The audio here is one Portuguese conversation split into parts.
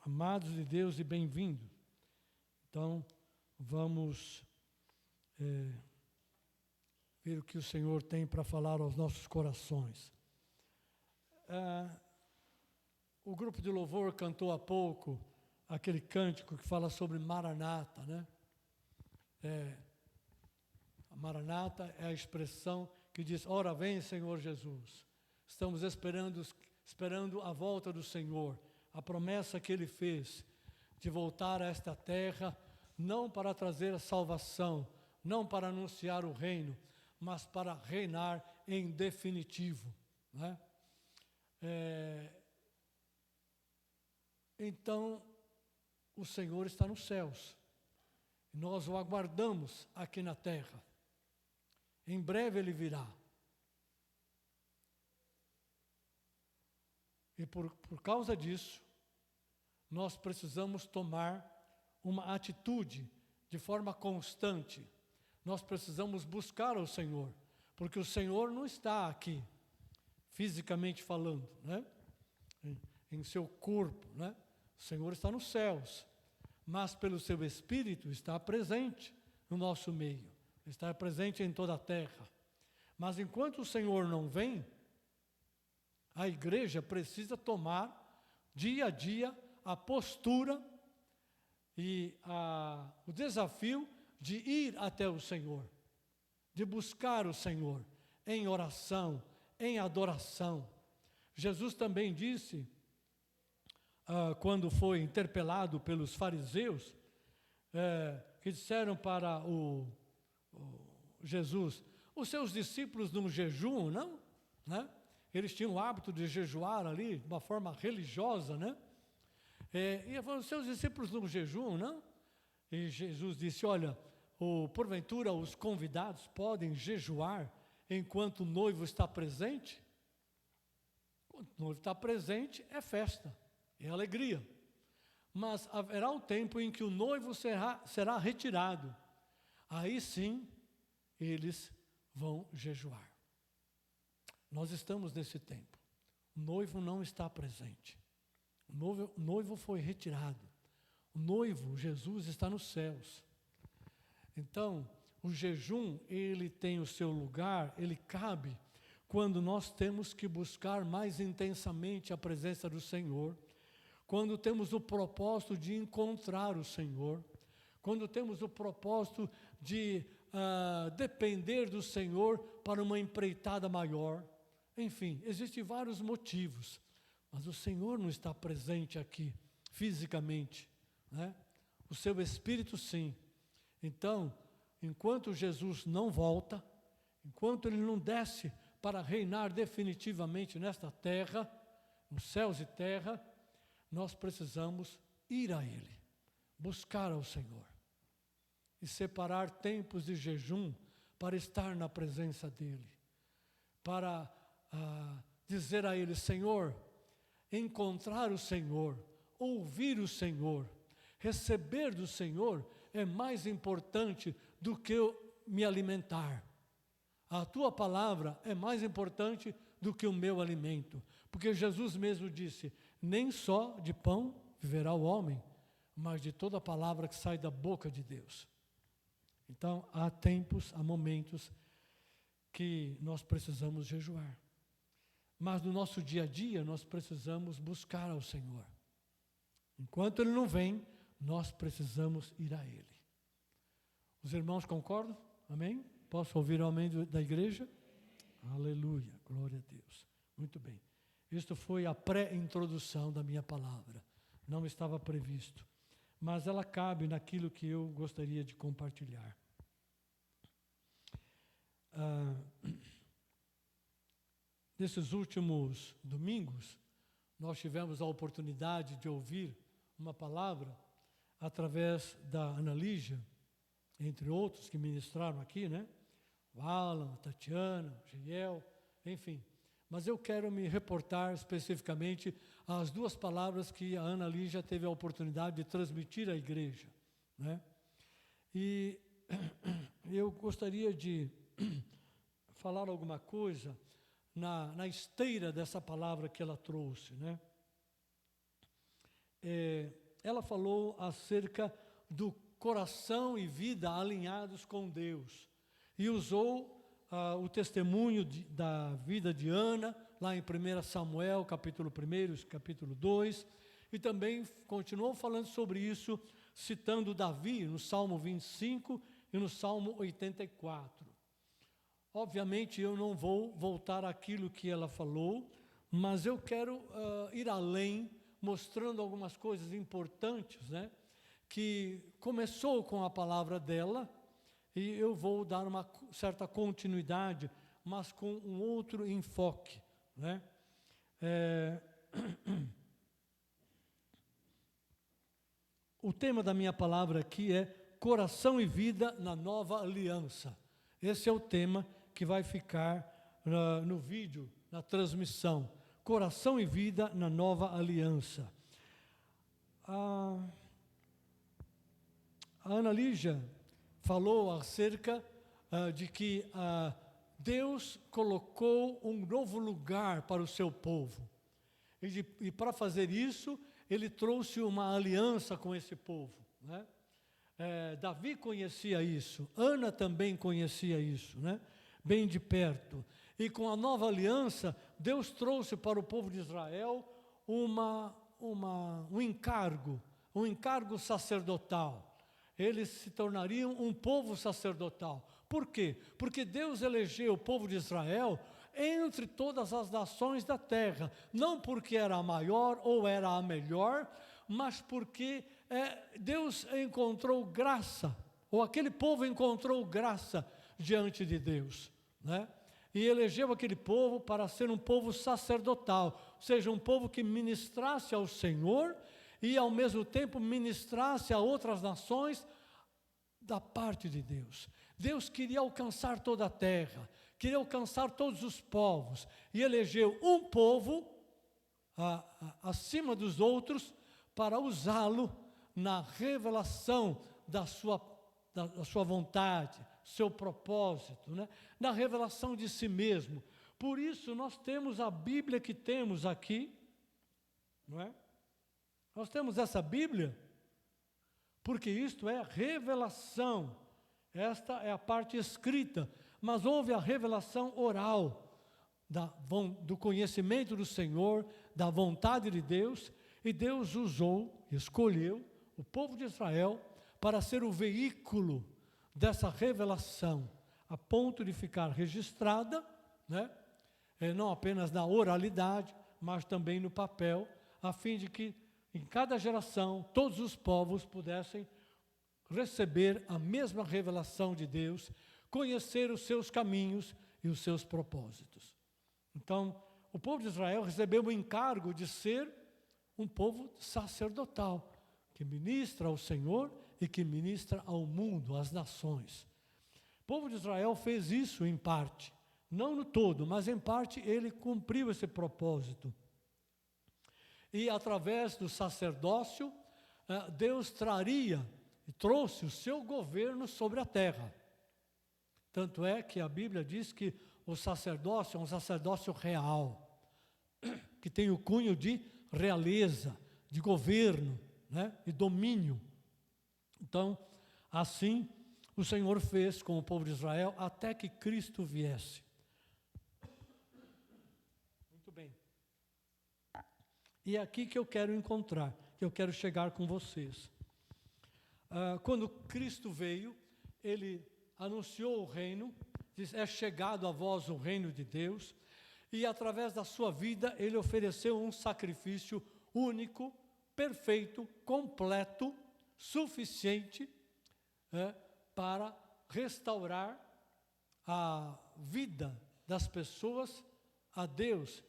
Amados de Deus e bem-vindos. Então, vamos ver o que o Senhor tem para falar aos nossos corações. O grupo de louvor cantou há pouco aquele cântico que fala sobre Maranata, né? A Maranata é a expressão que diz: ora vem, Senhor Jesus. Estamos esperando a volta do Senhor, a promessa que Ele fez de voltar a esta terra, não para trazer a salvação, não para anunciar o reino, mas para reinar em definitivo, né? Então, o Senhor está nos céus, nós o aguardamos aqui na terra. Em breve Ele virá. E por causa disso, nós precisamos tomar uma atitude de forma constante. Nós precisamos buscar o Senhor, porque o Senhor não está aqui, fisicamente falando, né? Em seu corpo, né? O Senhor está nos céus, mas pelo seu Espírito está presente no nosso meio, está presente em toda a terra. Mas enquanto o Senhor não vem, a igreja precisa tomar dia a dia a postura e o desafio de ir até o Senhor, de buscar o Senhor em oração, em adoração. Jesus também disse, quando foi interpelado pelos fariseus, que disseram para Jesus: os seus discípulos não jejuam, não? Né? Eles tinham o hábito de jejuar ali, de uma forma religiosa, né? E os seus discípulos não jejuam, não? E Jesus disse: olha, porventura os convidados podem jejuar enquanto o noivo está presente? Quando o noivo está presente, é festa, é alegria. Mas haverá um tempo em que o noivo será retirado. Aí sim, eles vão jejuar. Nós estamos nesse tempo. O noivo não está presente. O noivo foi retirado. O noivo, Jesus, está nos céus. Então, o jejum, ele tem o seu lugar, ele cabe quando nós temos que buscar mais intensamente a presença do Senhor, quando temos o propósito de encontrar o Senhor, quando temos o propósito de depender do Senhor para uma empreitada maior. Enfim, existem vários motivos, mas o Senhor não está presente aqui, fisicamente, né? O seu Espírito sim. Então, enquanto Jesus não volta, enquanto Ele não desce para reinar definitivamente nesta terra, nos céus e terra, nós precisamos ir a Ele, buscar ao Senhor e separar tempos de jejum para estar na presença dEle, para dizer a Ele: Senhor, encontrar o Senhor, ouvir o Senhor, receber do Senhor é mais importante do que eu me alimentar. A Tua palavra é mais importante do que o meu alimento, porque Jesus mesmo disse: nem só de pão viverá o homem, mas de toda a palavra que sai da boca de Deus. Então, há tempos, há momentos que nós precisamos jejuar. Mas no nosso dia a dia, nós precisamos buscar ao Senhor. Enquanto Ele não vem, nós precisamos ir a Ele. Os irmãos concordam? Amém? Posso ouvir o amém da igreja? Aleluia, glória a Deus. Muito bem. Isto foi a pré-introdução da minha palavra. Não estava previsto. Mas ela cabe naquilo que eu gostaria de compartilhar. Nesses últimos domingos, nós tivemos a oportunidade de ouvir uma palavra através da Ana Lígia, entre outros que ministraram aqui, né? O Alan, a Tatiana, o Giel, enfim. Mas eu quero me reportar especificamente às duas palavras que a Ana Lígia teve a oportunidade de transmitir à igreja, né? E eu gostaria de falar alguma coisa na esteira dessa palavra que ela trouxe, né? ela falou acerca do coração e vida alinhados com Deus. E usou o testemunho da vida de Ana, lá em 1 Samuel, capítulo 1, capítulo 2, e também continuou falando sobre isso, citando Davi, no Salmo 25 e no Salmo 84. Obviamente, eu não vou voltar àquilo que ela falou, mas eu quero ir além, mostrando algumas coisas importantes, né, que começou com a palavra dela, e eu vou dar uma certa continuidade, mas com um outro enfoque, né? O tema da minha palavra aqui é coração e vida na nova aliança. Esse é o tema que vai ficar no vídeo, na transmissão. Coração e vida na nova aliança. A Ana Lígia falou acerca de que Deus colocou um novo lugar para o seu povo. E para fazer isso, Ele trouxe uma aliança com esse povo, né? Davi conhecia isso, Ana também conhecia isso, né? Bem de perto. E com a nova aliança, Deus trouxe para o povo de Israel um encargo sacerdotal. Eles se tornariam um povo sacerdotal. Por quê? Porque Deus elegeu o povo de Israel entre todas as nações da terra, não porque era a maior ou era a melhor, mas porque Deus encontrou graça, ou aquele povo encontrou graça diante de Deus, né? E elegeu aquele povo para ser um povo sacerdotal, ou seja, um povo que ministrasse ao Senhor e ao mesmo tempo ministrasse a outras nações da parte de Deus. Deus queria alcançar toda a terra, queria alcançar todos os povos, e elegeu um povo acima dos outros para usá-lo na revelação da sua vontade, seu propósito, né? Na revelação de si mesmo. Por isso nós temos a Bíblia que temos aqui, não é? Nós temos essa Bíblia porque isto é revelação. Esta é a parte escrita, mas houve a revelação oral do conhecimento do Senhor, da vontade de Deus, e Deus escolheu o povo de Israel para ser o veículo dessa revelação, a ponto de ficar registrada, né? Não apenas na oralidade, mas também no papel, a fim de que em cada geração todos os povos pudessem receber a mesma revelação de Deus, conhecer os seus caminhos e os seus propósitos. Então, o povo de Israel recebeu o encargo de ser um povo sacerdotal, que ministra ao Senhor e que ministra ao mundo, às nações. O povo de Israel fez isso em parte, não no todo, mas em parte ele cumpriu esse propósito. E através do sacerdócio, Deus trouxe o seu governo sobre a terra. Tanto é que a Bíblia diz que o sacerdócio é um sacerdócio real, que tem o cunho de realeza, de governo, né, e domínio. Então, assim, o Senhor fez com o povo de Israel até que Cristo viesse. Muito bem. E é aqui que eu quero encontrar, que eu quero chegar com vocês. Quando Cristo veio, Ele anunciou o reino, diz, é chegado a vós o reino de Deus, e através da sua vida Ele ofereceu um sacrifício único, perfeito, completo, suficiente, para restaurar a vida das pessoas a Deus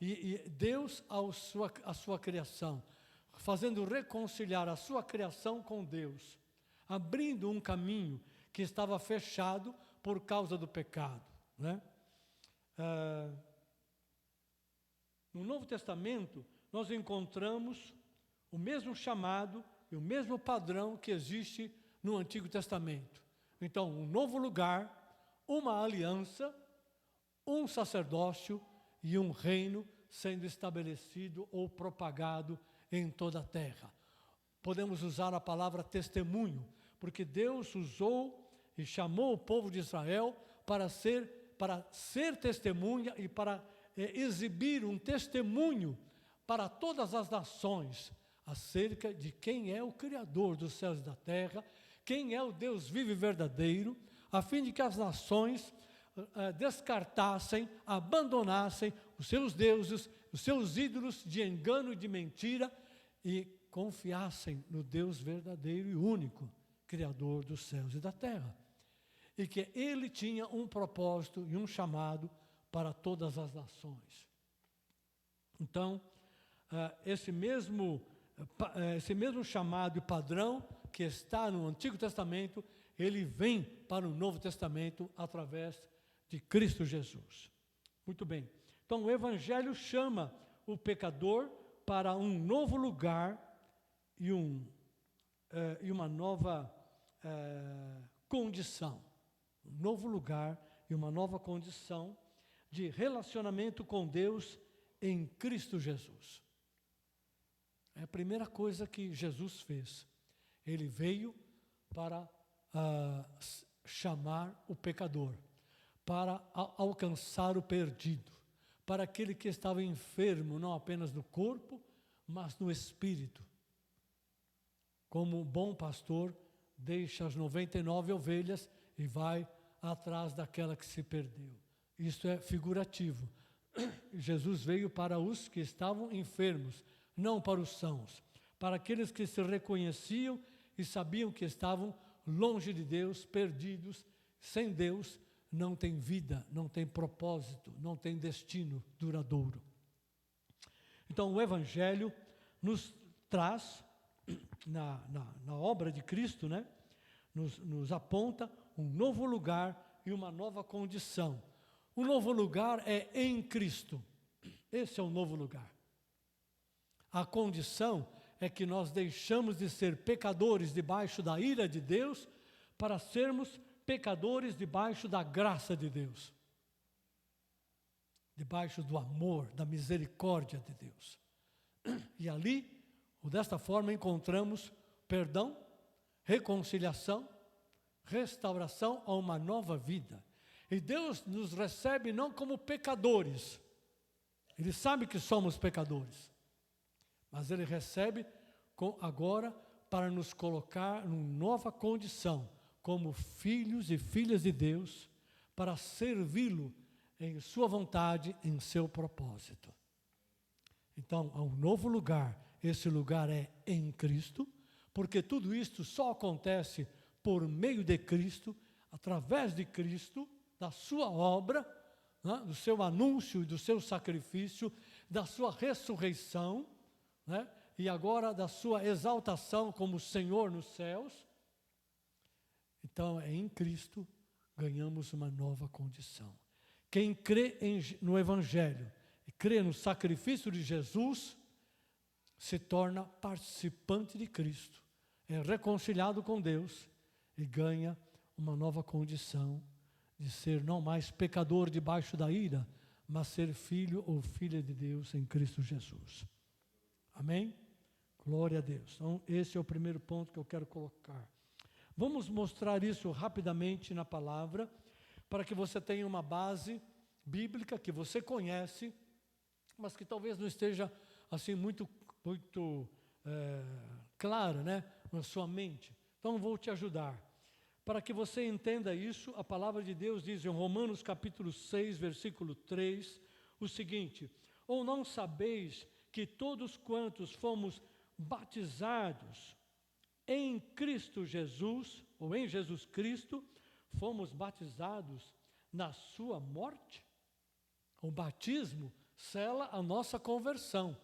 e Deus a sua criação, fazendo reconciliar a sua criação com Deus, abrindo um caminho que estava fechado por causa do pecado, né? No Novo Testamento, nós encontramos o mesmo chamado e o mesmo padrão que existe no Antigo Testamento. Então, um novo lugar, uma aliança, um sacerdócio e um reino sendo estabelecido ou propagado em toda a terra. Podemos usar a palavra testemunho, porque Deus usou e chamou o povo de Israel para ser testemunha e para exibir um testemunho para todas as nações acerca de quem é o Criador dos céus e da terra, quem é o Deus vivo e verdadeiro, a fim de que as nações descartassem, abandonassem os seus deuses, os seus ídolos de engano e de mentira e confiassem no Deus verdadeiro e único, Criador dos céus e da terra. E que Ele tinha um propósito e um chamado para todas as nações. Então, esse mesmo chamado e padrão que está no Antigo Testamento, ele vem para o Novo Testamento através de Cristo Jesus. Muito bem. Então, o Evangelho chama o pecador para um novo lugar e uma nova condição. Um novo lugar e uma nova condição de relacionamento com Deus em Cristo Jesus. É a primeira coisa que Jesus fez. Ele veio para chamar o pecador, para alcançar o perdido, para aquele que estava enfermo, não apenas no corpo, mas no espírito. Como um bom pastor, deixa as 99 ovelhas e vai atrás daquela que se perdeu. Isso é figurativo. Jesus veio para os que estavam enfermos, não para os sãos, para aqueles que se reconheciam e sabiam que estavam longe de Deus, perdidos, sem Deus, não tem vida, não tem propósito, não tem destino duradouro. Então o Evangelho nos traz, na obra de Cristo, né, nos aponta um novo lugar e uma nova condição. O novo lugar é em Cristo. Esse é o novo lugar. A condição é que nós deixamos de ser pecadores debaixo da ira de Deus para sermos pecadores debaixo da graça de Deus. Debaixo do amor, da misericórdia de Deus. E ali, desta forma, encontramos perdão, reconciliação, restauração a uma nova vida. E Deus nos recebe não como pecadores. Ele sabe que somos pecadores. Mas Ele recebe agora para nos colocar numa nova condição, como filhos e filhas de Deus, para servi-lo em sua vontade, em seu propósito. Então, há um novo lugar. Esse lugar é em Cristo, porque tudo isto só acontece por meio de Cristo, através de Cristo, da sua obra, né, do seu anúncio e do seu sacrifício, da sua ressurreição, né, e agora da sua exaltação como Senhor nos céus. Então, em Cristo, ganhamos uma nova condição. Quem crê no Evangelho e crê no sacrifício de Jesus, se torna participante de Cristo, é reconciliado com Deus e ganha uma nova condição de ser não mais pecador debaixo da ira, mas ser filho ou filha de Deus em Cristo Jesus. Amém? Glória a Deus. Então, esse é o primeiro ponto que eu quero colocar. Vamos mostrar isso rapidamente na palavra, para que você tenha uma base bíblica que você conhece, mas que talvez não esteja assim muito clara, né, na sua mente. Então, vou te ajudar. Para que você entenda isso, a palavra de Deus diz em Romanos capítulo 6, versículo 3, o seguinte: ou não sabeis que todos quantos fomos batizados em Cristo Jesus, ou em Jesus Cristo, fomos batizados na sua morte? O batismo sela a nossa conversão.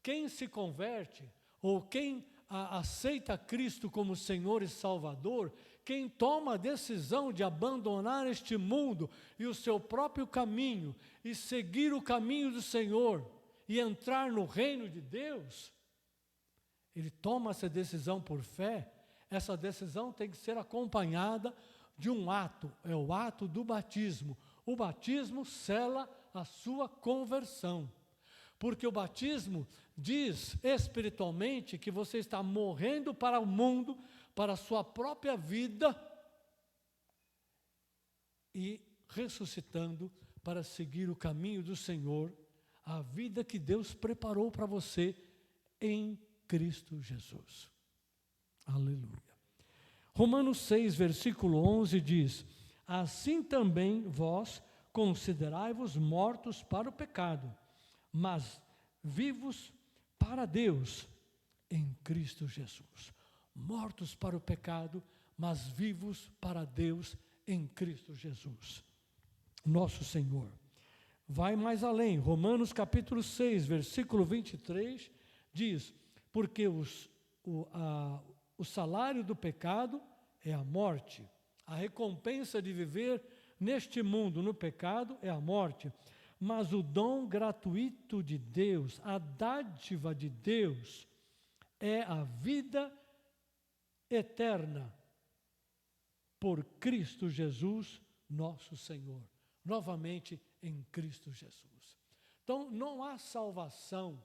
Quem se converte, ou quem aceita Cristo como Senhor e Salvador, quem toma a decisão de abandonar este mundo e o seu próprio caminho, e seguir o caminho do Senhor, e entrar no reino de Deus, ele toma essa decisão por fé. Essa decisão tem que ser acompanhada de um ato, é o ato do batismo. O batismo sela a sua conversão, porque o batismo diz espiritualmente que você está morrendo para o mundo, para a sua própria vida e ressuscitando para seguir o caminho do Senhor, a vida que Deus preparou para você em Cristo Jesus. Aleluia. Romanos 6, versículo 11 diz: assim também vós considerai-vos mortos para o pecado, mas vivos para Deus em Cristo Jesus. Mortos para o pecado, mas vivos para Deus em Cristo Jesus, nosso Senhor. Vai mais além, Romanos capítulo 6, versículo 23, diz: porque o salário do pecado é a morte, a recompensa de viver neste mundo no pecado é a morte, mas o dom gratuito de Deus, a dádiva de Deus, é a vida eterna por Cristo Jesus, nosso Senhor. Novamente em Cristo Jesus. Então não há salvação,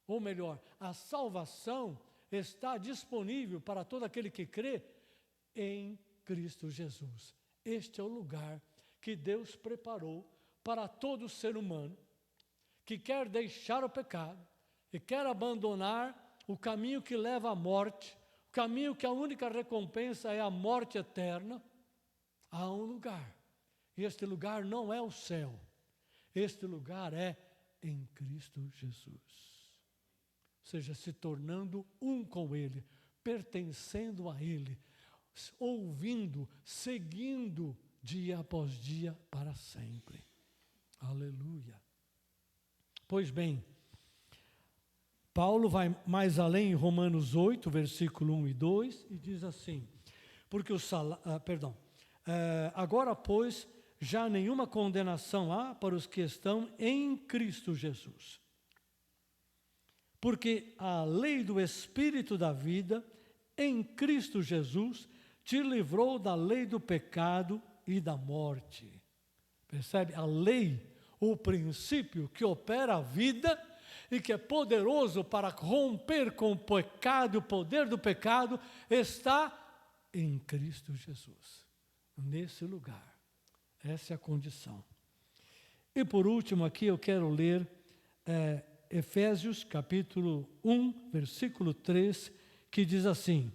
ou melhor, a salvação está disponível para todo aquele que crê em Cristo Jesus. Este é o lugar que Deus preparou para todo ser humano que quer deixar o pecado e quer abandonar o caminho que leva à morte, o caminho que a única recompensa é a morte eterna. Há um lugar. Este lugar não é o céu. Este lugar é em Cristo Jesus. Ou seja, se tornando um com Ele, pertencendo a Ele, ouvindo, seguindo dia após dia para sempre. Aleluia. Pois bem, Paulo vai mais além em Romanos 8, versículo 1 e 2, e diz assim: porque agora, pois, já nenhuma condenação há para os que estão em Cristo Jesus. Porque a lei do Espírito da vida, em Cristo Jesus, te livrou da lei do pecado e da morte. Percebe? A lei, o princípio que opera a vida e que é poderoso para romper com o pecado, o poder do pecado, está em Cristo Jesus, nesse lugar. Essa é a condição. E por último aqui eu quero ler Efésios capítulo 1, versículo 3, que diz assim: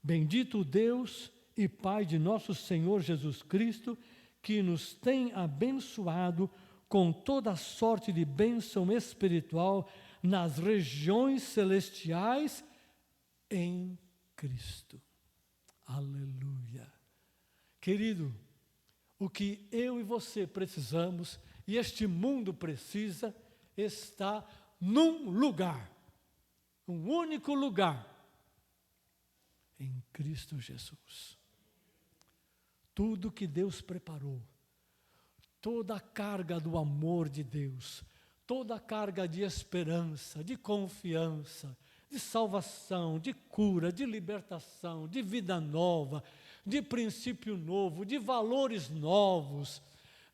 bendito o Deus e Pai de nosso Senhor Jesus Cristo, que nos tem abençoado com toda sorte de bênção espiritual nas regiões celestiais em Cristo. Aleluia. Querido, o que eu e você precisamos, e este mundo precisa, está num lugar, um único lugar, em Cristo Jesus. Tudo que Deus preparou, toda a carga do amor de Deus, toda a carga de esperança, de confiança, de salvação, de cura, de libertação, de vida nova, de princípio novo, de valores novos,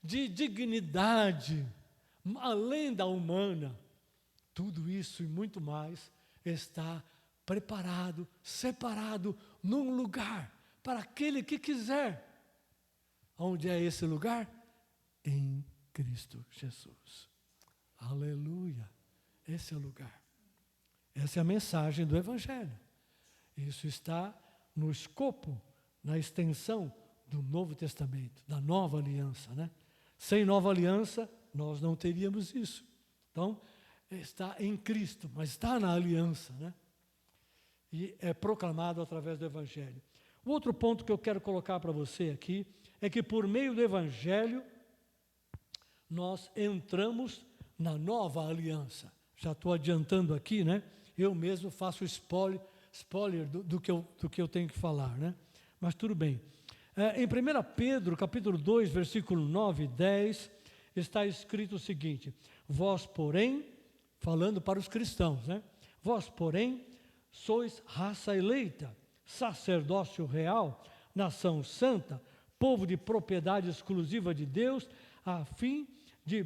de dignidade, além da humana, tudo isso e muito mais está preparado, separado num lugar para aquele que quiser. Onde é esse lugar? Em Cristo Jesus. Aleluia. Esse é o lugar. Essa é a mensagem do Evangelho. Isso está no escopo, na extensão do Novo Testamento, da Nova Aliança, né? Sem Nova Aliança, nós não teríamos isso. Então, está em Cristo, mas está na aliança, né? E é proclamado através do Evangelho. O outro ponto que eu quero colocar para você aqui é que por meio do Evangelho nós entramos na nova aliança. Já estou adiantando aqui, né? Eu mesmo faço spoiler do que eu tenho que falar, né? Mas tudo bem. Em 1 Pedro, capítulo 2, versículo 9 e 10, está escrito o seguinte: vós, porém, falando para os cristãos, né? Vós, porém, sois raça eleita, sacerdócio real, nação santa, povo de propriedade exclusiva de Deus, a fim de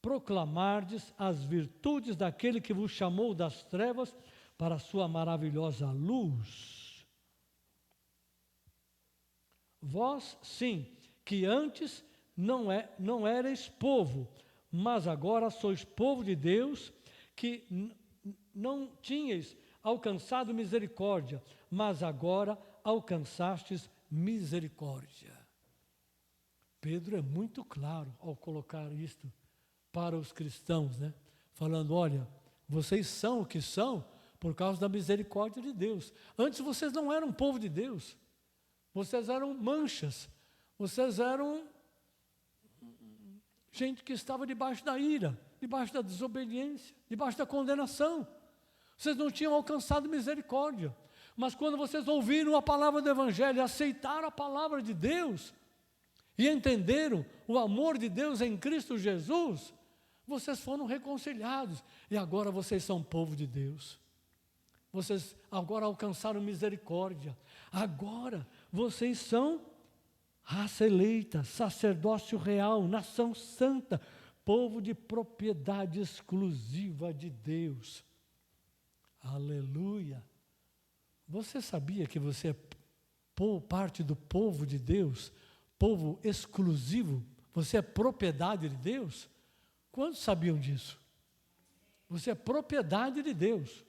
proclamardes as virtudes daquele que vos chamou das trevas para a sua maravilhosa luz. Vós, sim, que antes não erais povo, mas agora sois povo de Deus, que não tinhais alcançado misericórdia, mas agora alcançastes misericórdia. Pedro é muito claro ao colocar isto para os cristãos, né? Falando, olha, vocês são o que são por causa da misericórdia de Deus. Antes vocês não eram povo de Deus, vocês eram manchas, vocês eram gente que estava debaixo da ira, debaixo da desobediência, debaixo da condenação. Vocês não tinham alcançado misericórdia. Mas quando vocês ouviram a palavra do Evangelho, aceitaram a palavra de Deus e entenderam o amor de Deus em Cristo Jesus, vocês foram reconciliados e agora vocês são povo de Deus. Vocês agora alcançaram misericórdia. Agora vocês são raça eleita, sacerdócio real, nação santa, povo de propriedade exclusiva de Deus. Aleluia! Você sabia que você é parte do povo de Deus? Povo exclusivo? Você é propriedade de Deus? Quantos sabiam disso? Você é propriedade de Deus.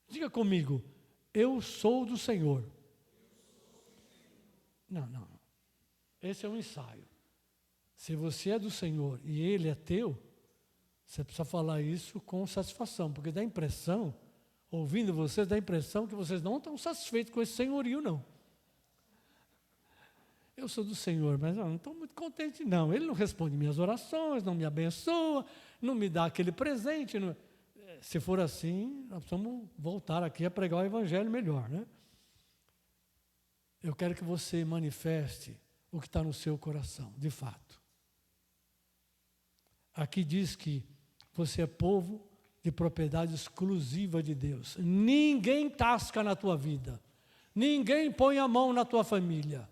Diga comigo, eu sou do Senhor. Não. Esse é um ensaio. Se você é do Senhor e Ele é teu, você precisa falar isso com satisfação, porque dá impressão, ouvindo vocês, dá impressão que vocês não estão satisfeitos com esse senhorio, não. Eu sou do Senhor, mas não estou muito contente, não. Ele não responde minhas orações, não me abençoa, não me dá aquele presente. Não. Se for assim, nós precisamos voltar aqui a pregar o Evangelho melhor, né? Eu quero que você manifeste o que está no seu coração, de fato. Aqui diz que você é povo de propriedade exclusiva de Deus. Ninguém tasca na tua vida. Ninguém põe a mão na tua família.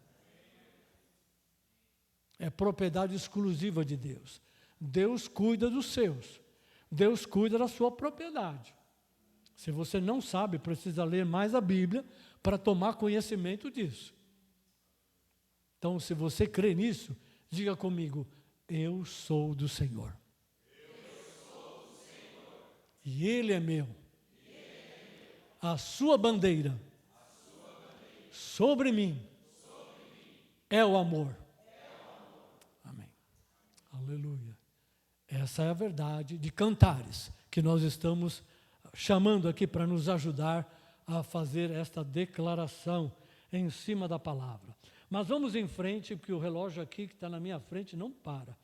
É propriedade exclusiva de Deus. Deus cuida dos seus. Deus cuida da sua propriedade. Se você não sabe, precisa ler mais a Bíblia para tomar conhecimento disso. Então, se você crê nisso, diga comigo, eu sou do Senhor. E Ele é meu. A sua bandeira sobre mim é o amor. Amém. Aleluia. Essa é a verdade de Cantares, que nós estamos chamando aqui para nos ajudar a fazer esta declaração em cima da palavra. Mas vamos em frente, porque o relógio aqui que está na minha frente não para.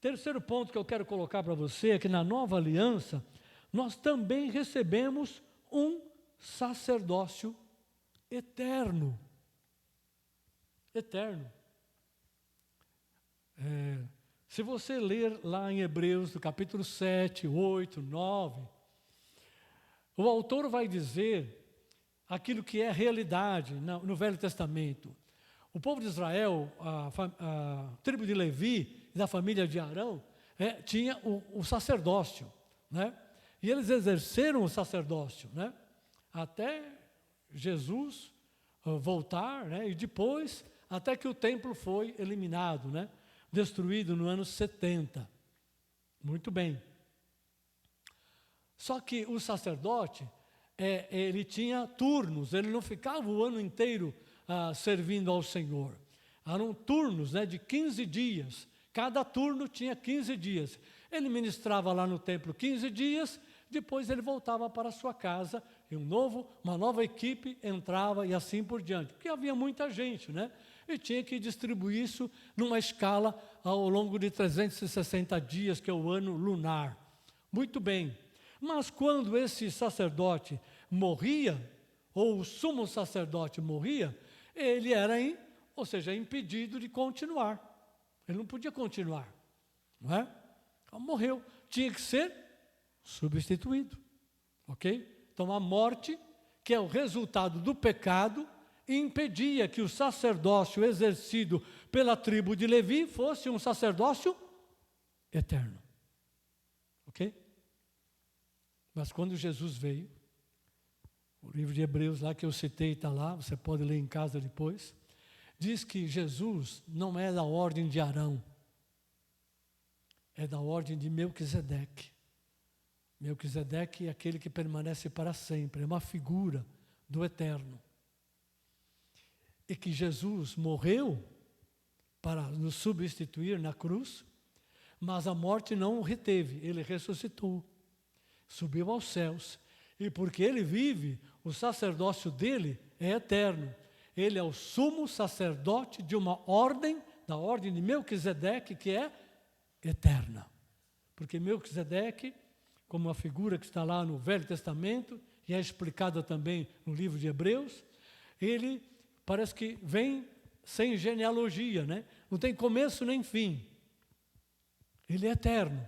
Terceiro ponto que eu quero colocar para você é que na nova aliança, nós também recebemos um sacerdócio eterno. Eterno. Se você ler lá em Hebreus, no capítulo 7, 8, 9, o autor vai dizer aquilo que é realidade no Velho Testamento. O povo de Israel, a tribo de Levi e da família de Arão, tinha o sacerdócio, né? E eles exerceram o sacerdócio, né? Até Jesus voltar, né? E depois, até que o templo foi eliminado, né? Destruído no ano 70. Muito bem. Só que o sacerdote, ele tinha turnos, ele não ficava o ano inteiro servindo ao Senhor. Eram turnos, né, de 15 dias. Cada turno tinha 15 dias. Ele ministrava lá no templo 15 dias, depois ele voltava para a sua casa, e uma nova equipe entrava e assim por diante. Porque havia muita gente, né? E tinha que distribuir isso numa escala ao longo de 360 dias, que é o ano lunar. Muito bem. Mas quando esse sacerdote morria, ou o sumo sacerdote morria, ele era, impedido de continuar. Ele não podia continuar, não é? Então, morreu. Tinha que ser substituído, ok? Então, a morte, que é o resultado do pecado, impedia que o sacerdócio exercido pela tribo de Levi fosse um sacerdócio eterno. Ok? Mas quando Jesus veio, o livro de Hebreus lá que eu citei está lá, você pode ler em casa depois, diz que Jesus não é da ordem de Arão, é da ordem de Melquisedeque. Melquisedeque é aquele que permanece para sempre, é uma figura do eterno. E que Jesus morreu para nos substituir na cruz, mas a morte não o reteve, ele ressuscitou, subiu aos céus, e porque ele vive, o sacerdócio dele é eterno. Ele é o sumo sacerdote de uma ordem, da ordem de Melquisedeque, que é eterna. Porque Melquisedeque, como a figura que está lá no Velho Testamento, e é explicada também no livro de Hebreus, ele parece que vem sem genealogia, né? Não tem começo nem fim. Ele é eterno.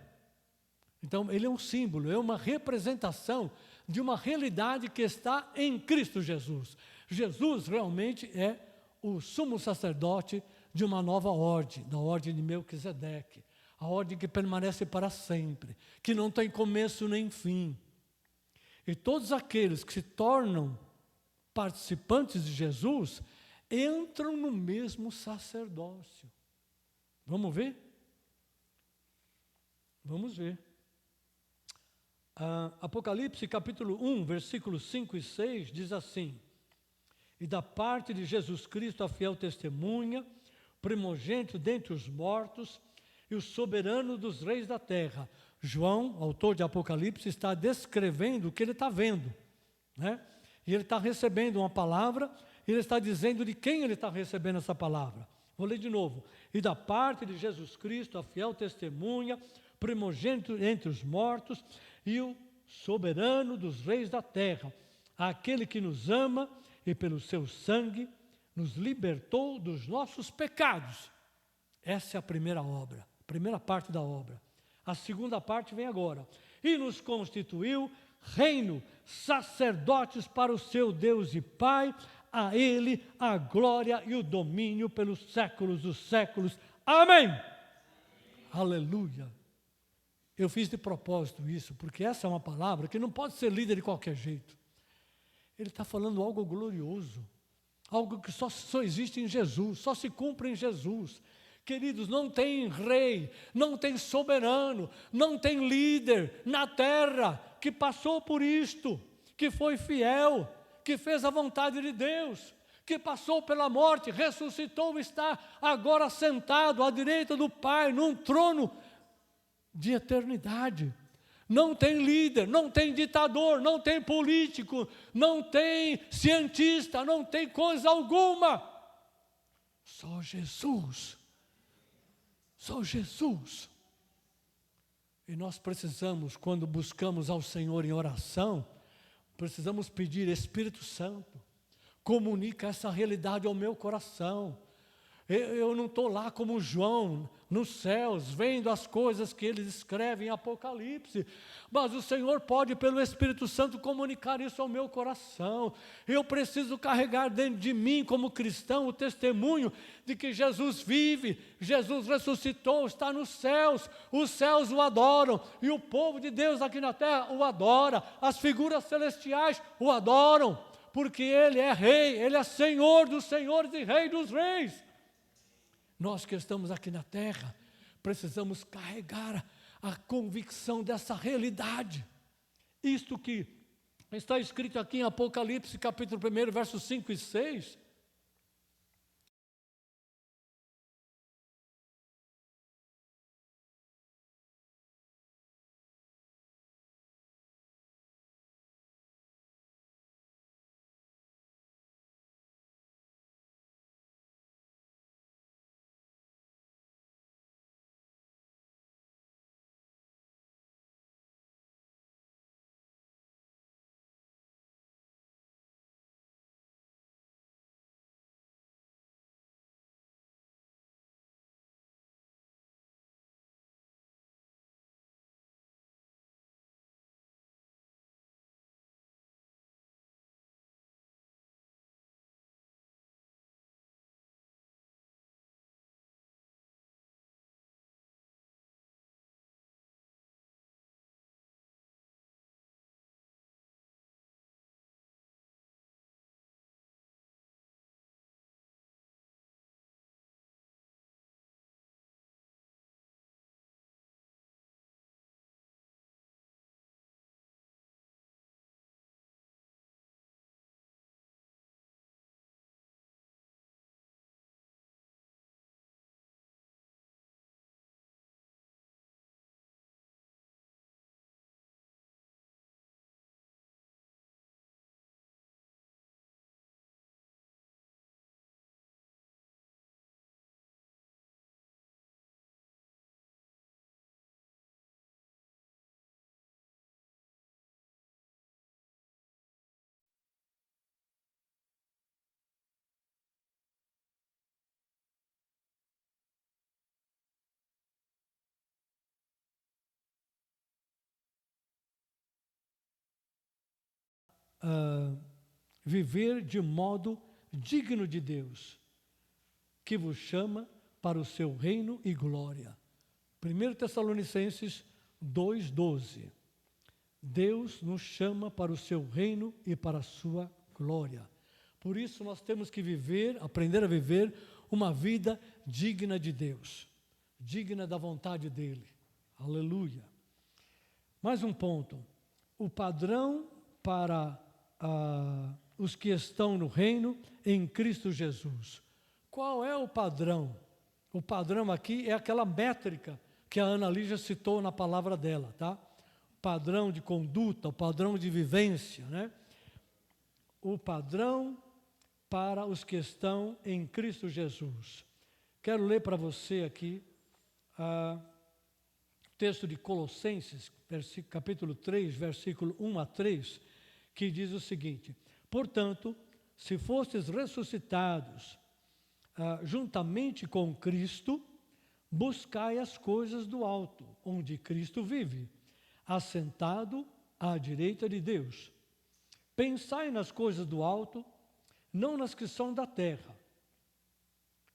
Então, ele é um símbolo, é uma representação de uma realidade que está em Cristo Jesus. Jesus realmente é o sumo sacerdote de uma nova ordem, da ordem de Melquisedeque, a ordem que permanece para sempre, que não tem começo nem fim. E todos aqueles que se tornam participantes de Jesus entram no mesmo sacerdócio. Vamos ver? Vamos ver. Apocalipse capítulo 1, versículos 5 e 6 diz assim: e da parte de Jesus Cristo, a fiel testemunha, primogênito dentre os mortos e o soberano dos reis da terra. João, autor de Apocalipse, está descrevendo o que ele está vendo, né? E ele está recebendo uma palavra, e ele está dizendo de quem ele está recebendo essa palavra. Vou ler de novo. E da parte de Jesus Cristo, a fiel testemunha, primogênito entre os mortos e o soberano dos reis da terra, aquele que nos ama e pelo seu sangue nos libertou dos nossos pecados. Essa é a primeira obra, a primeira parte da obra. A segunda parte vem agora. E nos constituiu reino, sacerdotes para o seu Deus e Pai, a Ele a glória e o domínio pelos séculos dos séculos. Amém! Aleluia! Eu fiz de propósito isso, porque essa é uma palavra que não pode ser lida de qualquer jeito. Ele está falando algo glorioso, algo que só existe em Jesus, só se cumpre em Jesus. Queridos, não tem rei, não tem soberano, não tem líder na terra que passou por isto, que foi fiel, que fez a vontade de Deus, que passou pela morte, ressuscitou e está agora sentado à direita do Pai, num trono de eternidade. Não tem líder, não tem ditador, não tem político, não tem cientista, não tem coisa alguma. Só Jesus. Só Jesus. E nós precisamos, quando buscamos ao Senhor em oração, precisamos pedir: Espírito Santo, comunica essa realidade ao meu coração. Eu não estou lá como João, nos céus, vendo as coisas que ele escreve em Apocalipse, mas o Senhor pode, pelo Espírito Santo, comunicar isso ao meu coração. Eu preciso carregar dentro de mim, como cristão, o testemunho de que Jesus vive, Jesus ressuscitou, está nos céus, os céus o adoram, e o povo de Deus aqui na terra o adora, as figuras celestiais o adoram, porque Ele é Rei, Ele é Senhor dos senhores e Rei dos reis. Nós que estamos aqui na terra, precisamos carregar a convicção dessa realidade. Isto que está escrito aqui em Apocalipse, capítulo 1, versos 5 e 6, viver de modo digno de Deus, que vos chama para o seu reino e glória. 1 Tessalonicenses 2,12. Deus nos chama para o seu reino e para a sua glória. Por isso nós temos que aprender a viver uma vida digna de Deus, digna da vontade dEle. Aleluia. Mais um ponto. O padrão para os que estão no reino em Cristo Jesus. Qual é o padrão? O padrão aqui é aquela métrica que a Ana Lígia citou na palavra dela, tá? O padrão de conduta, o padrão de vivência, né? O padrão para os que estão em Cristo Jesus. Quero ler para você aqui o texto de Colossenses, capítulo 3, versículo 1 a 3, que diz o seguinte: portanto, se fostes ressuscitados juntamente com Cristo, buscai as coisas do alto, onde Cristo vive, assentado à direita de Deus. Pensai nas coisas do alto, não nas que são da terra,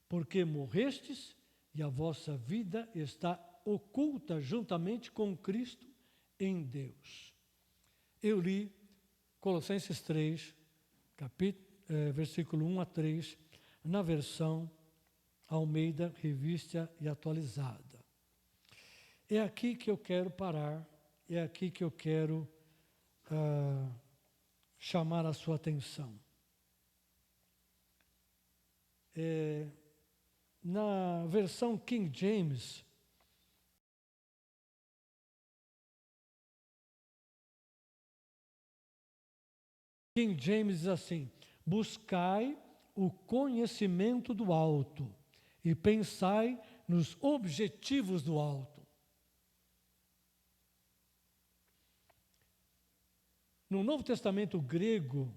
porque morrestes e a vossa vida está oculta juntamente com Cristo em Deus. Eu li Colossenses 3, versículo 1 a 3, na versão Almeida, Revista e Atualizada. É aqui que eu quero parar, é aqui que eu quero chamar a sua atenção. Na versão King James, diz assim: buscai o conhecimento do alto e pensai nos objetivos do alto. No Novo Testamento grego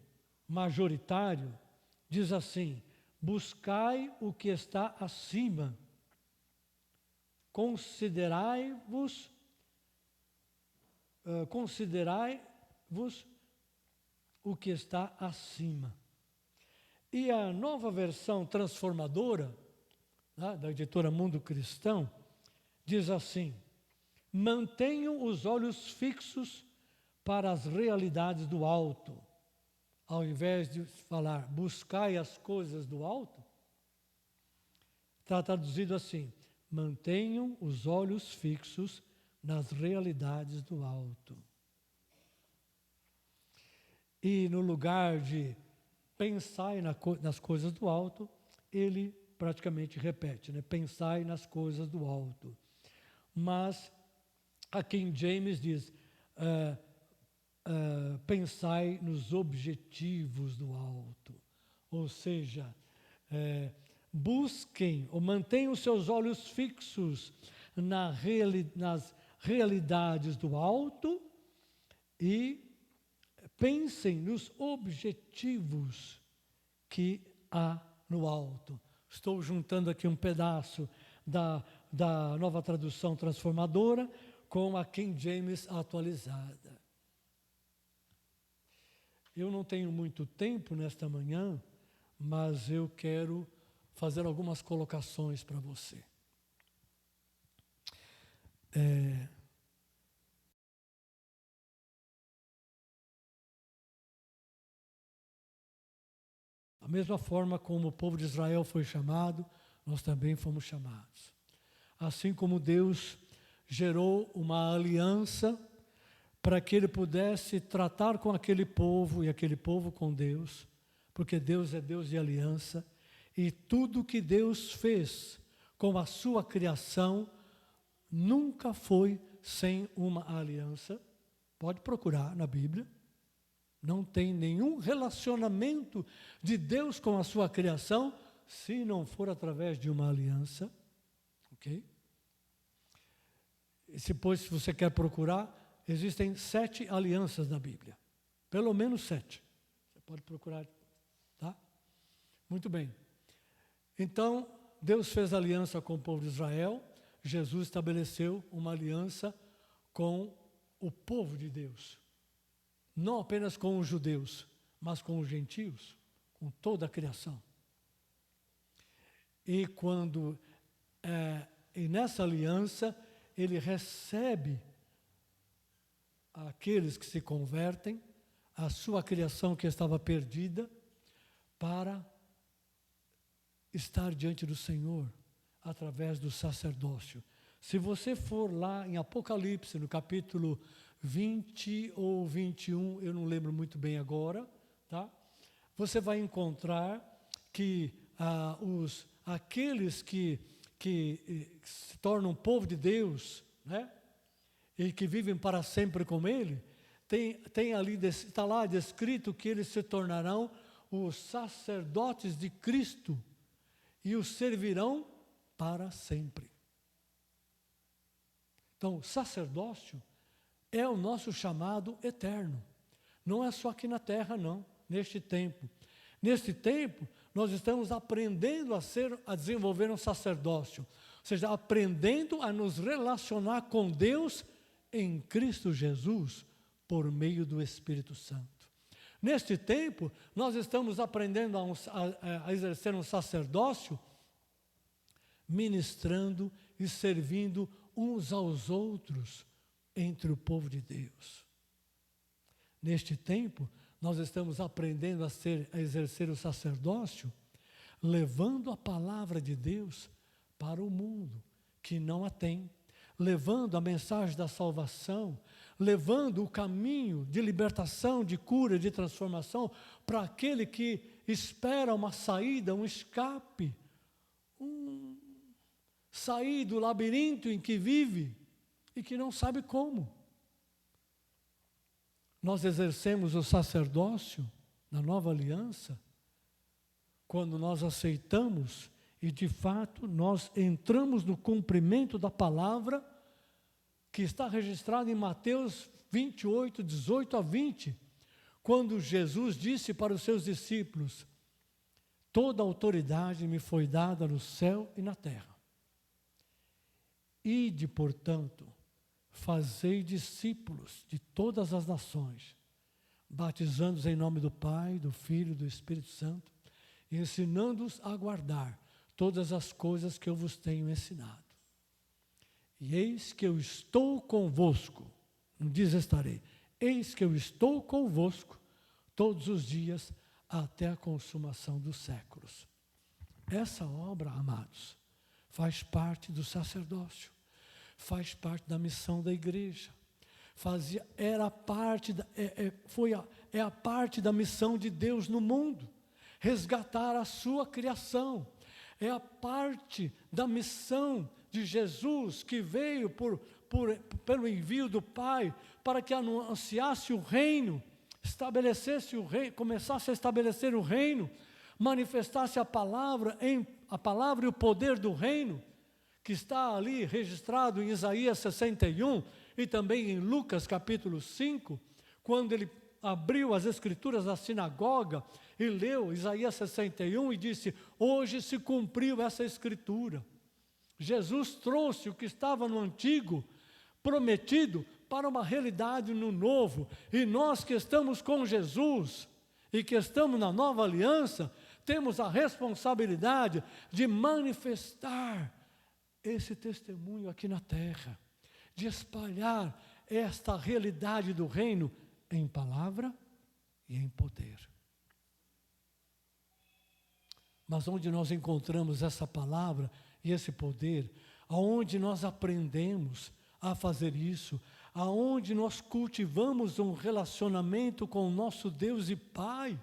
majoritário, diz assim: buscai o que está acima, considerai-vos o que está acima. E a nova versão transformadora, da editora Mundo Cristão, diz assim: mantenham os olhos fixos para as realidades do alto. Ao invés de falar, buscai as coisas do alto, está traduzido assim: mantenham os olhos fixos nas realidades do alto. E no lugar de pensai nas coisas do alto, ele praticamente repete, né? Pensai nas coisas do alto. Mas a King James diz, pensai nos objetivos do alto. Ou seja, busquem ou mantenham os seus olhos fixos nas realidades do alto e pensem nos objetivos que há no alto. Estou juntando aqui um pedaço da Nova Tradução Transformadora com a King James atualizada. Eu não tenho muito tempo nesta manhã, mas eu quero fazer algumas colocações para você. Da mesma forma como o povo de Israel foi chamado, nós também fomos chamados. Assim como Deus gerou uma aliança para que Ele pudesse tratar com aquele povo e aquele povo com Deus, porque Deus é Deus de aliança, e tudo que Deus fez com a sua criação nunca foi sem uma aliança. Pode procurar na Bíblia. Não tem nenhum relacionamento de Deus com a sua criação se não for através de uma aliança. Ok? E depois, se você quer procurar, existem 7 alianças na Bíblia. Pelo menos 7. Você pode procurar, tá? Muito bem. Então, Deus fez aliança com o povo de Israel. Jesus estabeleceu uma aliança com o povo de Deus. não apenas com os judeus, mas com os gentios, com toda a criação. E e nessa aliança, ele recebe aqueles que se convertem, a sua criação que estava perdida, para estar diante do Senhor, através do sacerdócio. Se você for lá em Apocalipse, no capítulo 20 ou 21, eu não lembro muito bem agora, tá? Você vai encontrar que aqueles que se tornam povo de Deus, né? E que vivem para sempre com Ele, está lá descrito que eles se tornarão os sacerdotes de Cristo e os servirão para sempre. Então, o sacerdócio é o nosso chamado eterno. Não é só aqui na terra, não, neste tempo. Neste tempo, nós estamos aprendendo a desenvolver um sacerdócio, ou seja, aprendendo a nos relacionar com Deus em Cristo Jesus, por meio do Espírito Santo. Neste tempo, nós estamos aprendendo a exercer um sacerdócio, ministrando e servindo uns aos outros entre o povo de Deus. Neste tempo, nós estamos aprendendo a exercer o sacerdócio, levando a palavra de Deus para o mundo que não a tem, levando a mensagem da salvação, levando o caminho de libertação, de cura, de transformação para aquele que espera uma saída, um escape, sair do labirinto em que vive e que não sabe como. Nós exercemos o sacerdócio na nova aliança quando nós aceitamos e, de fato, nós entramos no cumprimento da palavra que está registrada em Mateus 28, 18 a 20, quando Jesus disse para os seus discípulos: toda autoridade me foi dada no céu e na terra. Ide, portanto, fazei discípulos de todas as nações, batizando-os em nome do Pai, do Filho e do Espírito Santo, e ensinando-os a guardar todas as coisas que eu vos tenho ensinado. E eis que eu estou convosco, não diz estarei, eis que eu estou convosco todos os dias até a consumação dos séculos. Essa obra, amados, faz parte do sacerdócio, faz parte da missão da igreja, é a parte da missão de Deus no mundo, resgatar a sua criação, é a parte da missão de Jesus que veio pelo envio do Pai para que anunciasse o reino, estabelecesse o reino, começasse a estabelecer o reino, manifestasse a palavra e o poder do reino, que está ali registrado em Isaías 61 e também em Lucas capítulo 5, quando ele abriu as escrituras da sinagoga e leu Isaías 61 e disse: hoje se cumpriu essa escritura. Jesus trouxe o que estava no antigo, prometido, para uma realidade no novo. E nós que estamos com Jesus e que estamos na nova aliança, temos a responsabilidade de manifestar esse testemunho aqui na terra, de espalhar esta realidade do reino em palavra e em poder. Mas onde nós encontramos essa palavra e esse poder, aonde nós aprendemos a fazer isso, aonde nós cultivamos um relacionamento com o nosso Deus e Pai,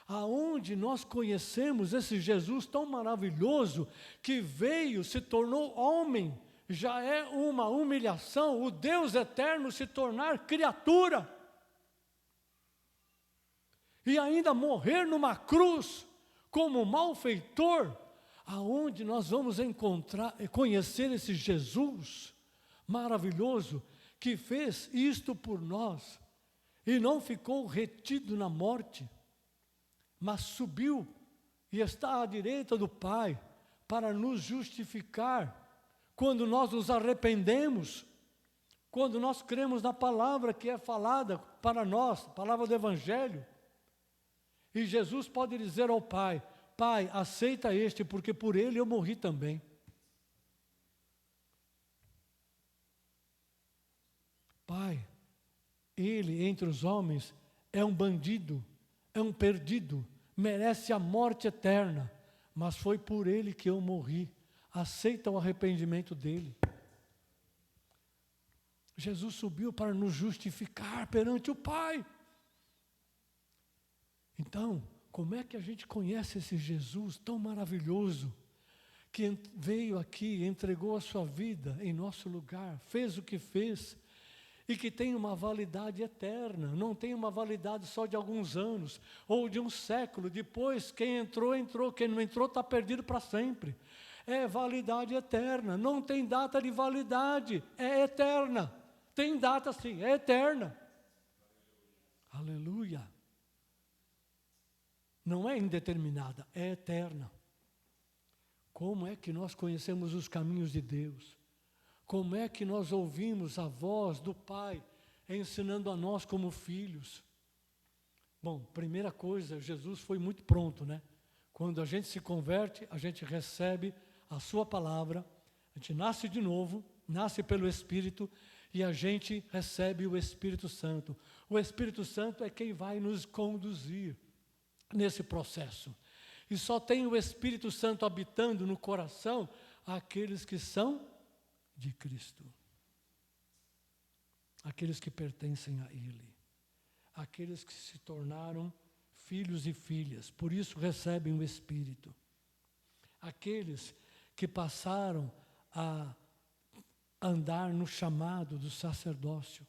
aonde nós conhecemos esse Jesus tão maravilhoso, que veio, se tornou homem, já é uma humilhação, o Deus eterno se tornar criatura, e ainda morrer numa cruz, como malfeitor, aonde nós vamos conhecer esse Jesus maravilhoso, que fez isto por nós, e não ficou retido na morte, mas subiu e está à direita do Pai, para nos justificar, quando nós nos arrependemos, quando nós cremos na palavra que é falada para nós, a palavra do Evangelho. E Jesus pode dizer ao Pai: Pai, aceita este, porque por ele eu morri também. Pai, ele entre os homens é um bandido, é um perdido, merece a morte eterna, mas foi por ele que eu morri. Aceita o arrependimento dele. Jesus subiu para nos justificar perante o Pai. Então, como é que a gente conhece esse Jesus tão maravilhoso, que veio aqui, entregou a sua vida em nosso lugar, fez o que fez, e que tem uma validade eterna, não tem uma validade só de alguns anos, ou de um século, depois quem entrou, entrou, quem não entrou está perdido para sempre. É validade eterna, não tem data de validade, é eterna. Tem data sim, é eterna. Aleluia. Não é indeterminada, é eterna. Como é que nós conhecemos os caminhos de Deus? Como é que nós ouvimos a voz do Pai ensinando a nós como filhos? Bom, primeira coisa, Jesus foi muito pronto, né? Quando a gente se converte, a gente recebe a sua palavra, a gente nasce de novo, nasce pelo Espírito, e a gente recebe o Espírito Santo. O Espírito Santo é quem vai nos conduzir nesse processo. E só tem o Espírito Santo habitando no coração aqueles que são de Cristo. Aqueles que pertencem a Ele. Aqueles que se tornaram filhos e filhas, por isso recebem o Espírito. Aqueles que passaram a andar no chamado do sacerdócio.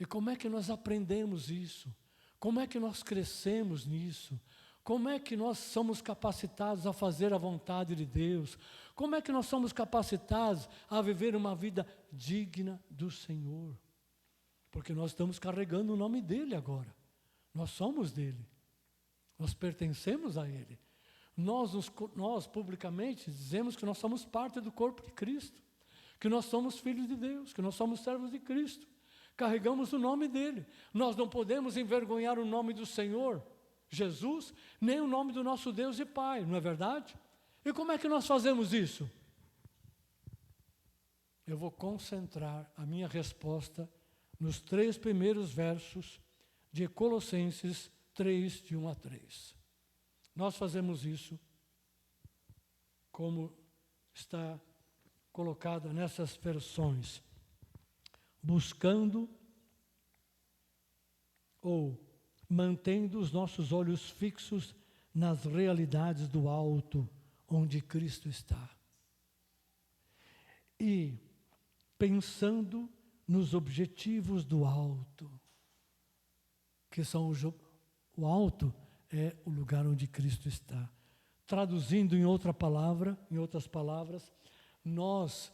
E como é que nós aprendemos isso? Como é que nós crescemos nisso? Como é que nós somos capacitados a fazer a vontade de Deus? Como é que nós somos capacitados a viver uma vida digna do Senhor? Porque nós estamos carregando o nome dEle agora. Nós somos dEle. Nós pertencemos a Ele. Nós publicamente dizemos que nós somos parte do corpo de Cristo. Que nós somos filhos de Deus, que nós somos servos de Cristo. Carregamos o nome dEle. Nós não podemos envergonhar o nome do Senhor, Jesus, nem o nome do nosso Deus e Pai, não é verdade? E como é que nós fazemos isso? Eu vou concentrar a minha resposta nos 3 primeiros versos de Colossenses 3, de 1 a 3. Nós fazemos isso, como está colocada nessas versões, buscando ou mantendo os nossos olhos fixos nas realidades do alto, onde Cristo está. E pensando nos objetivos do alto, que são o alto é o lugar onde Cristo está. Traduzindo em outras palavras, nós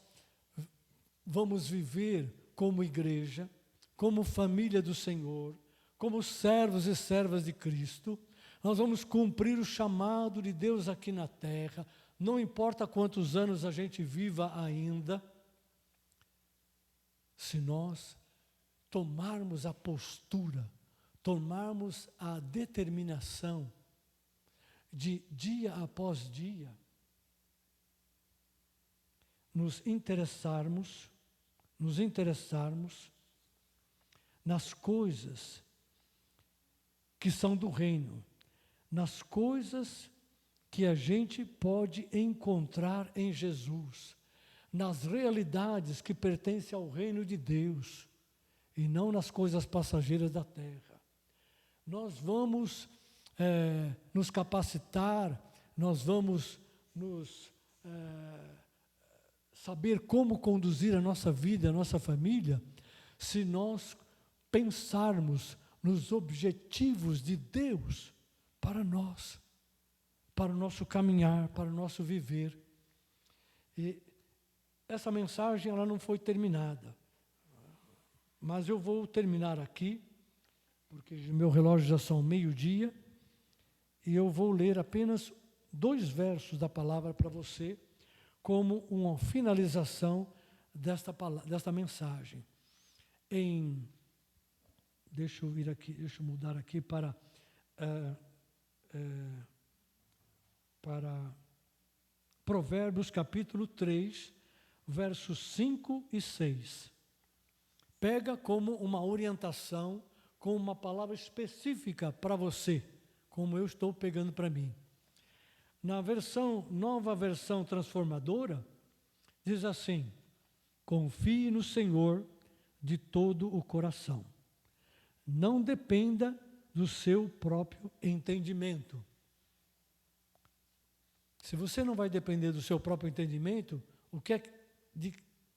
vamos viver como igreja, como família do Senhor, como servos e servas de Cristo. Nós vamos cumprir o chamado de Deus aqui na terra, não importa quantos anos a gente viva ainda, se nós tomarmos a postura, tomarmos a determinação de dia após dia, nos interessarmos nas coisas que são do reino, nas coisas que a gente pode encontrar em Jesus, nas realidades que pertencem ao reino de Deus, e não nas coisas passageiras da terra. Nós vamos nos capacitar, nós vamos saber como conduzir a nossa vida, a nossa família, se nós pensarmos nos objetivos de Deus para nós, para o nosso caminhar, para o nosso viver. E essa mensagem ela não foi terminada, mas eu vou terminar aqui, porque meu relógio já são 12:00, e eu vou ler apenas 2 versos da palavra para você, como uma finalização desta mensagem. Deixa eu mudar aqui para Provérbios capítulo 3, versos 5 e 6. Pega como uma orientação, com uma palavra específica para você, como eu estou pegando para mim. Na nova versão transformadora, diz assim: confie no Senhor de todo o coração. Não dependa do seu próprio entendimento. Se você não vai depender do seu próprio entendimento, o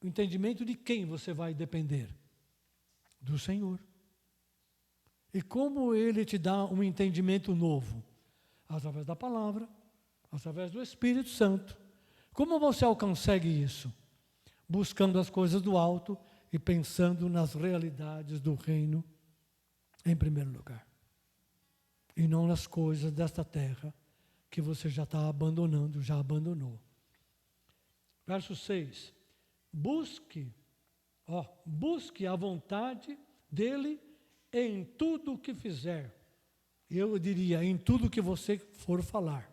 entendimento de quem você vai depender? Do Senhor. E como Ele te dá um entendimento novo? Através da palavra, através do Espírito Santo. Como você consegue isso? Buscando as coisas do alto e pensando nas realidades do reino em primeiro lugar. E não nas coisas desta terra que você já está abandonando, já abandonou. Verso 6. Busque a vontade dEle em tudo o que fizer. Eu diria, em tudo que você for falar.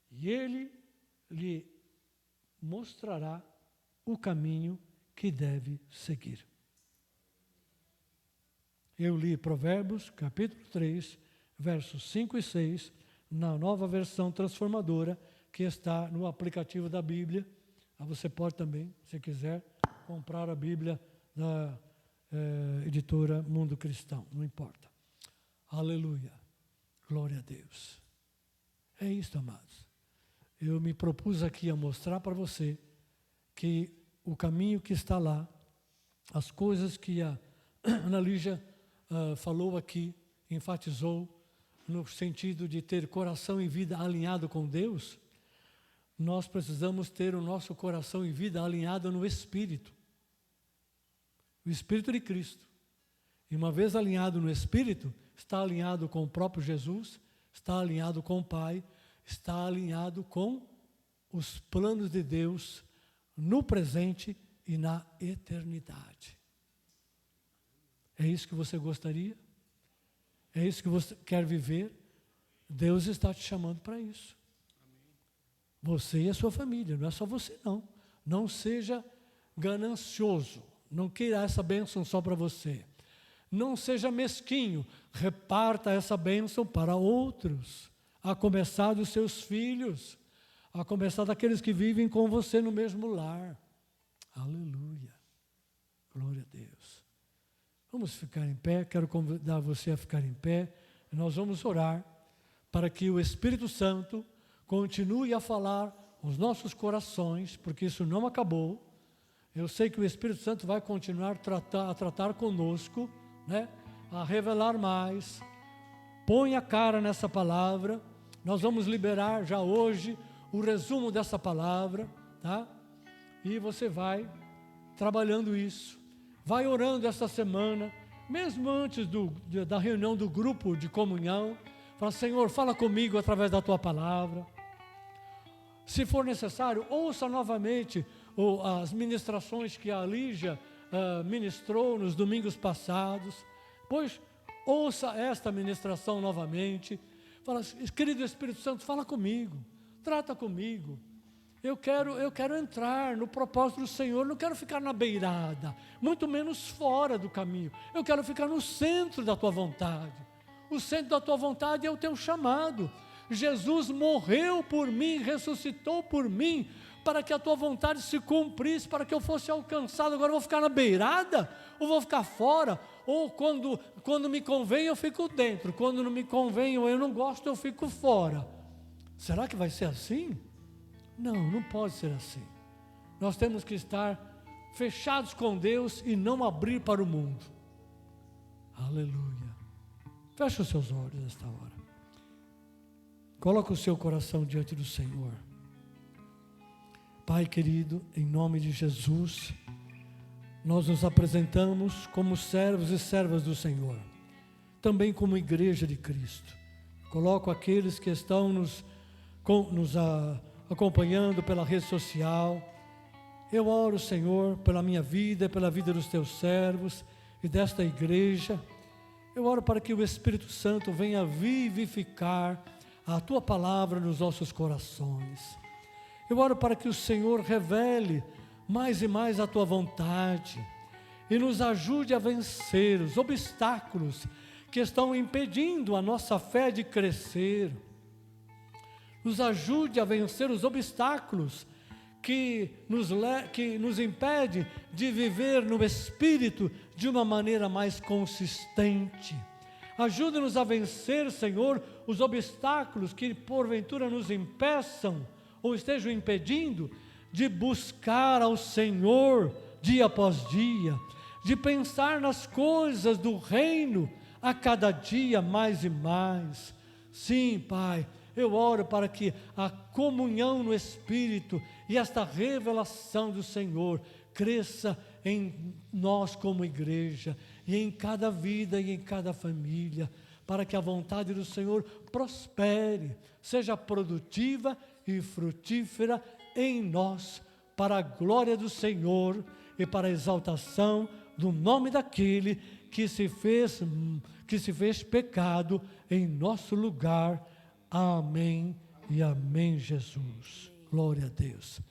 E Ele lhe mostrará o caminho que deve seguir. Eu li Provérbios, capítulo 3, versos 5 e 6, na nova versão transformadora, que está no aplicativo da Bíblia. Você pode também, se quiser, comprar a Bíblia da editora Mundo Cristão, não importa. Aleluia, glória a Deus. É isso, amados. Eu me propus aqui a mostrar para você que o caminho que está lá, as coisas que a Ana Lígia falou aqui, enfatizou, no sentido de ter coração e vida alinhado com Deus, nós precisamos ter o nosso coração e vida alinhado no Espírito. O Espírito de Cristo. E uma vez alinhado no Espírito, está alinhado com o próprio Jesus, está alinhado com o Pai, está alinhado com os planos de Deus no presente e na eternidade. É isso que você gostaria? É isso que você quer viver? Deus está te chamando para isso. Você e a sua família, não é só você não. Não seja ganancioso, não queira essa bênção só para você. Não seja mesquinho, reparta essa bênção para outros, a começar dos seus filhos, a começar daqueles que vivem com você no mesmo lar. Aleluia, glória a Deus. Vamos ficar em pé, quero convidar você a ficar em pé. Nós vamos orar para que o Espírito Santo continue a falar aos nossos corações, porque isso não acabou. Eu sei que o Espírito Santo vai continuar a tratar conosco, né? A revelar mais. Põe a cara nessa palavra. Nós vamos liberar já hoje o resumo dessa palavra, tá? E você vai trabalhando isso. Vai orando esta semana, mesmo antes da reunião do grupo de comunhão. Fala: Senhor, fala comigo através da Tua palavra. Se for necessário, ouça novamente as ministrações que a Lígia ministrou nos domingos passados. Pois ouça esta ministração novamente. Fala: querido Espírito Santo, fala comigo, trata comigo. Eu quero entrar no propósito do Senhor, não quero ficar na beirada, muito menos fora do caminho. Eu quero ficar no centro da Tua vontade. O centro da Tua vontade é o Teu chamado. Jesus morreu por mim, ressuscitou por mim, para que a Tua vontade se cumprisse, para que eu fosse alcançado. Agora eu vou ficar na beirada, ou vou ficar fora, ou quando me convém eu fico dentro, quando não me convém ou eu não gosto eu fico fora. Será que vai ser assim? Não pode ser assim. Nós temos que estar fechados com Deus e não abrir para o mundo. Aleluia. Feche os seus olhos nesta hora. Coloque o seu coração diante do Senhor. Pai querido, em nome de Jesus, nós nos apresentamos como servos e servas do Senhor, também como igreja de Cristo. Coloco aqueles que estão nos acompanhando pela rede social. Eu oro, Senhor, pela minha vida, pela vida dos teus servos e desta igreja. Eu oro para que o Espírito Santo venha vivificar a tua palavra nos nossos corações. Eu oro para que o Senhor revele mais e mais a tua vontade e nos ajude a vencer os obstáculos que estão impedindo a nossa fé de crescer. Nos ajude a vencer os obstáculos que nos impede de viver no Espírito de uma maneira mais consistente. Ajude-nos a vencer, Senhor, os obstáculos que porventura nos impeçam ou estejam impedindo de buscar ao Senhor dia após dia, de pensar nas coisas do reino a cada dia mais e mais. Sim, Pai, eu oro para que a comunhão no Espírito e esta revelação do Senhor cresça em nós como igreja, e em cada vida e em cada família, para que a vontade do Senhor prospere, seja produtiva e frutífera em nós, para a glória do Senhor e para a exaltação do nome daquele que se fez pecado em nosso lugar. Amém e amém, Jesus. Glória a Deus.